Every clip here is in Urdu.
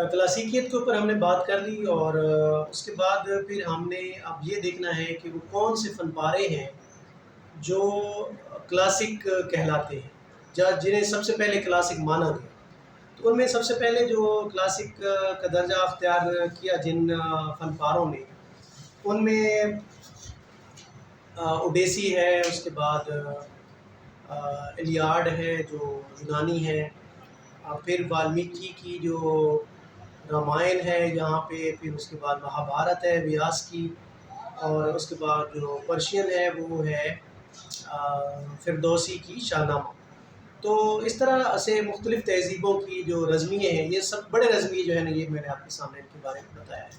کلاسیکیت کے اوپر ہم نے بات کر لی، اور اس کے بعد پھر ہم نے اب یہ دیکھنا ہے کہ وہ کون سے فن پارے ہیں جو کلاسک کہلاتے ہیں، جنہیں سب سے پہلے کلاسک مانا گیا۔ تو ان میں سب سے پہلے جو کلاسک کا درجہ اختیار کیا جن فن پاروں نے، ان میں اوڈیسی ہے، اس کے بعد الیاڈ ہے جو یونانی ہے، پھر والمیکی کی جو رامائن ہے یہاں پہ، پھر اس کے بعد مہابھارت ہے ویاس کی، اور اس کے بعد جو پرشین ہے وہ ہے فردوسی کی شاہ نامہ۔ تو اس طرح سے مختلف تہذیبوں کی جو رزمیے ہیں، یہ سب بڑے رزمیے جو ہیں نا، یہ میں نے آپ کے سامنے ان کے بارے میں بتایا ہے۔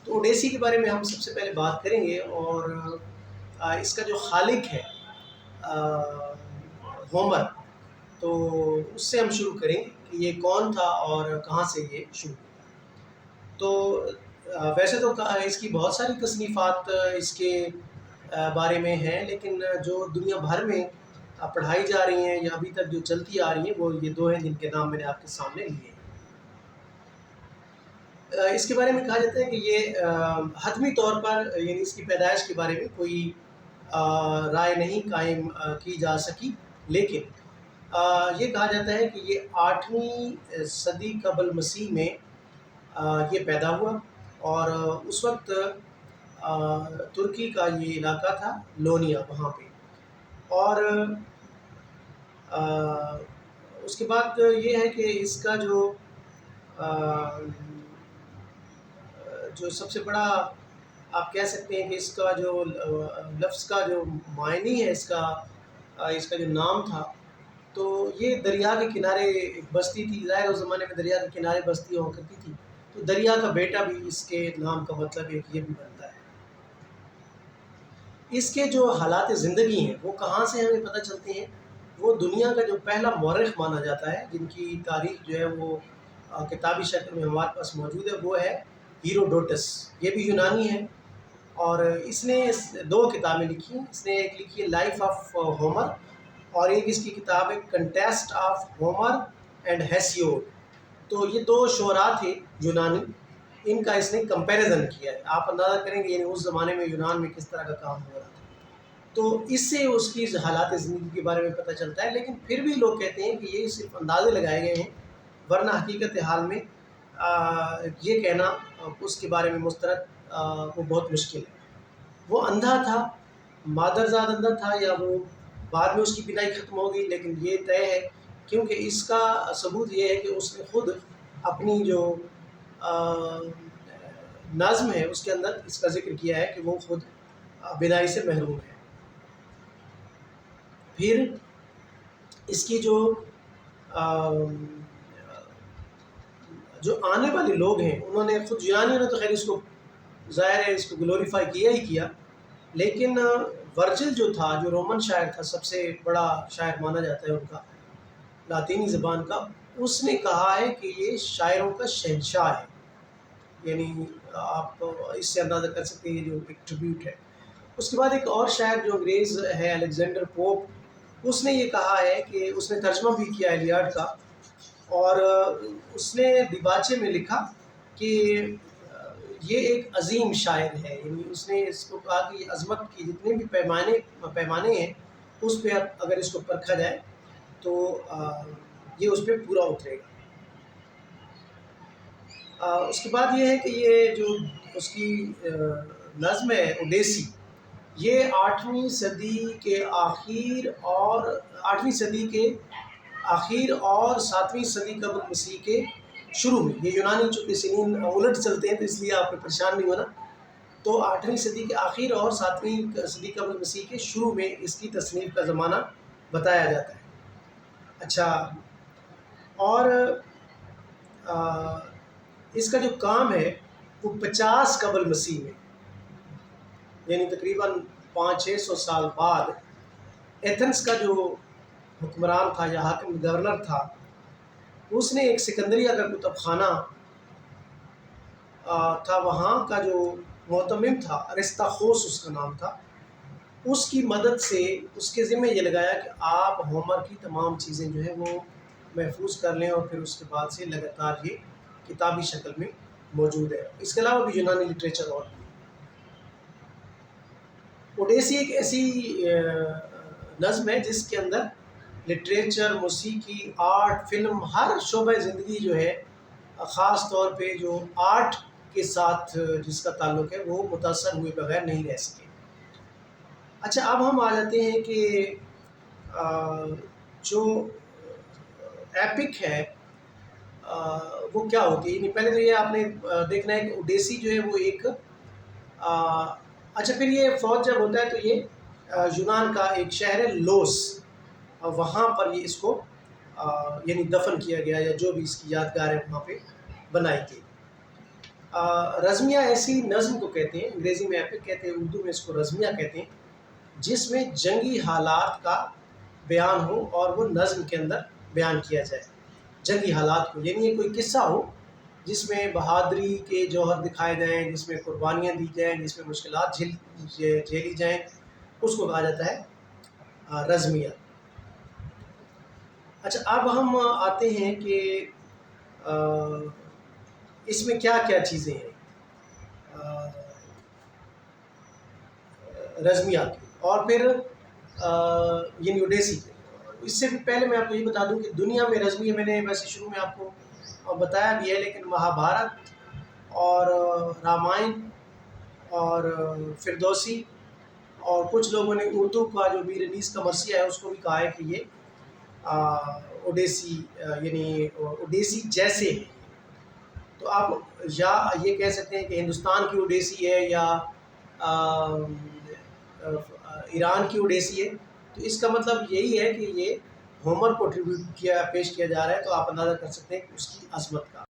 تو اوڈیسی کے بارے میں ہم سب سے پہلے بات کریں گے، اور اس کا جو خالق ہے ہومر، تو اس سے ہم شروع کریں گے کہ یہ کون تھا اور کہاں سے یہ شروع ہوا۔ تو ویسے تو اس کی بہت ساری تصنیفات اس کے بارے میں ہیں، لیکن جو دنیا بھر میں پڑھائی جا رہی ہیں یا ابھی تک جو چلتی آ رہی ہیں، وہ یہ دو ہیں جن کے نام میں نے آپ کے سامنے لیے ہیں۔ اس کے بارے میں کہا جاتا ہے کہ یہ حتمی طور پر، یعنی اس کی پیدائش کے بارے میں کوئی رائے نہیں قائم کی جا سکی، لیکن یہ کہا جاتا ہے کہ یہ 8ویں صدی قبل مسیح میں یہ پیدا ہوا، اور اس وقت ترکی کا یہ علاقہ تھا لونیا، وہاں پہ۔ اور اس کے بعد یہ ہے کہ اس کا جو سب سے بڑا آپ کہہ سکتے ہیں کہ اس کا جو لفظ کا جو معنی ہے، اس کا جو نام تھا، تو یہ دریا کے کنارے ایک بستی تھی۔ ظاہر اس زمانے میں دریا کے کنارے بستی ہوا کرتی تھی، تو دریا کا بیٹا بھی اس کے نام کا مطلب ہے کہ یہ بھی بنتا ہے۔ اس کے جو حالات زندگی ہیں وہ کہاں سے ہمیں پتہ چلتے ہیں؟ وہ دنیا کا جو پہلا مورخ مانا جاتا ہے، جن کی تاریخ جو ہے وہ کتابی شکل میں ہمارے پاس موجود ہے، وہ ہے ہیروڈوٹس۔ یہ بھی یونانی ہے، اور اس نے 2 کتابیں لکھی ہیں۔ اس نے ایک لکھی ہے لائف آف ہومر، اور ایک اس کی کتاب ہے کنٹیسٹ آف ہومر اینڈ ہیسیوڈ۔ تو یہ 2 شعراء تھے یونانی، ان کا اس نے کمپیریزن کیا ہے۔ آپ اندازہ کریں گے یعنی اس زمانے میں یونان میں کس طرح کا کام ہو رہا تھا۔ تو اس سے اس کی حالات زندگی کے بارے میں پتہ چلتا ہے، لیکن پھر بھی لوگ کہتے ہیں کہ یہ صرف اندازے لگائے گئے ہیں، ورنہ حقیقت حال میں یہ کہنا اس کے بارے میں مسترد وہ بہت مشکل ہے۔ وہ اندھا تھا، مادرزاد اندھا تھا، یا وہ بعد میں اس کی بینائی ختم ہو گئی، لیکن یہ طے ہے، کیونکہ اس کا ثبوت یہ ہے کہ اس نے خود اپنی جو نظم ہے اس کے اندر اس کا ذکر کیا ہے کہ وہ خود بینائی سے محروم ہے۔ پھر اس کی جو آنے والے لوگ ہیں، انہوں نے خود یونانیوں نے تو خیر اس کو ظاہر ہے اس کو گلوریفائی کیا ہی کیا، لیکن ورجل جو تھا، جو رومن شاعر تھا، سب سے بڑا شاعر مانا جاتا ہے ان کا، لاطینی زبان کا، اس نے کہا ہے کہ یہ شاعروں کا شہنشاہ ہے۔ یعنی آپ اس سے اندازہ کر سکتے ہیں یہ جو ایک ٹریبیوٹ ہے۔ اس کے بعد ایک اور شاعر جو انگریز ہے الیگزینڈر پوپ، اس نے یہ کہا ہے کہ اس نے ترجمہ بھی کیا الیاڈ کا، اور اس نے دیباچے میں لکھا کہ یہ ایک عظیم شاعر ہے۔ یعنی اس نے اس کو کہا کہ عظمت کی جتنے بھی پیمانے ہیں، اس پہ اگر اس کو پرکھا جائے تو یہ اس پہ پورا اترے گا۔ اس کے بعد یہ ہے کہ یہ جو اس کی نظم ہے اوڈیسی، یہ 8ویں صدی کے آخر اور 7ویں صدی قبل مسیح کے شروع میں، یہ یونانی چونکہ سنین الٹ چلتے ہیں تو اس لیے آپ کو پریشان نہیں ہونا، تو 8ویں صدی کے آخر اور 7ویں صدی قبل مسیح کے شروع میں اس کی تصنیف کا زمانہ بتایا جاتا ہے۔ اچھا، اور اس کا جو کام ہے وہ 50 قبل مسیح میں، یعنی تقریباً 500-600 سال بعد، ایتھنس کا جو حکمران تھا یا حاکم گورنر تھا، اس نے ایک سکندریہ کا کتب خانہ تھا، وہاں کا جو معتمم تھا ارسطاخوس اس کا نام تھا، اس کی مدد سے اس کے ذمہ یہ لگایا کہ آپ ہومر کی تمام چیزیں جو ہیں وہ محفوظ کر لیں، اور پھر اس کے بعد سے لگاتار یہ کتابی شکل میں موجود ہے. اس کے علاوہ بھی یونانی لٹریچر اور اوڈیسی ایک ایسی نظم ہے جس کے اندر لٹریچر، موسیقی، آرٹ، فلم، ہر شعبہ زندگی جو ہے خاص طور پہ جو آرٹ کے ساتھ جس کا تعلق ہے وہ متاثر ہوئے بغیر نہیں رہ سکے. اچھا، اب ہم آ جاتے ہیں کہ جو ایپک ہے وہ کیا ہوتی ہے. یعنی پہلے تو یہ آپ نے دیکھنا ہے کہ اوڈیسی جو ہے وہ ایک اچھا، پھر یہ فوج جب ہوتا ہے تو یہ یونان کا ایک شہر ہے لوس، وہاں پر یہ اس کو یعنی دفن کیا گیا یا جو بھی اس کی یادگار ہے وہاں پہ بنائی گئی. رزمیہ ایسی نظم کو کہتے ہیں، انگریزی میں ایپک کہتے ہیں، اردو میں اس کو رزمیہ کہتے ہیں، جس میں جنگی حالات کا بیان ہو اور وہ نظم کے اندر بیان کیا جائے جنگی حالات کو. یعنی یہ کوئی قصہ ہو جس میں بہادری کے جوہر دکھائے جائیں، جس میں قربانیاں دی جائیں، جس میں مشکلات جھیلی جائیں، اس کو کہا جاتا ہے رزمیہ. اچھا، اب ہم آتے ہیں کہ اس میں کیا کیا چیزیں ہیں رزمیہ کی اور پھر یعنی اوڈیسی کی. اس سے بھی پہلے میں آپ کو یہ بتا دوں کہ دنیا میں رزمیہ میں نے ویسے شروع میں آپ کو بتایا بھی ہے، لیکن مہابھارت اور رامائن اور فردوسی اور کچھ لوگوں نے اردو کا جو بھی ریلیز کا مرثیہ ہے اس کو بھی کہا ہے کہ یہ اوڈیسی یعنی اوڈیسی جیسے ہے. تو آپ یا یہ کہہ سکتے ہیں کہ ہندوستان کی اوڈیسی ہے یا ایران کی اوڈیسی ہے. تو اس کا مطلب یہی ہے کہ یہ ہومر کو ٹریبیوٹ پیش کیا جا رہا ہے. تو آپ اندازہ کر سکتے ہیں کہ اس کی عظمت کا.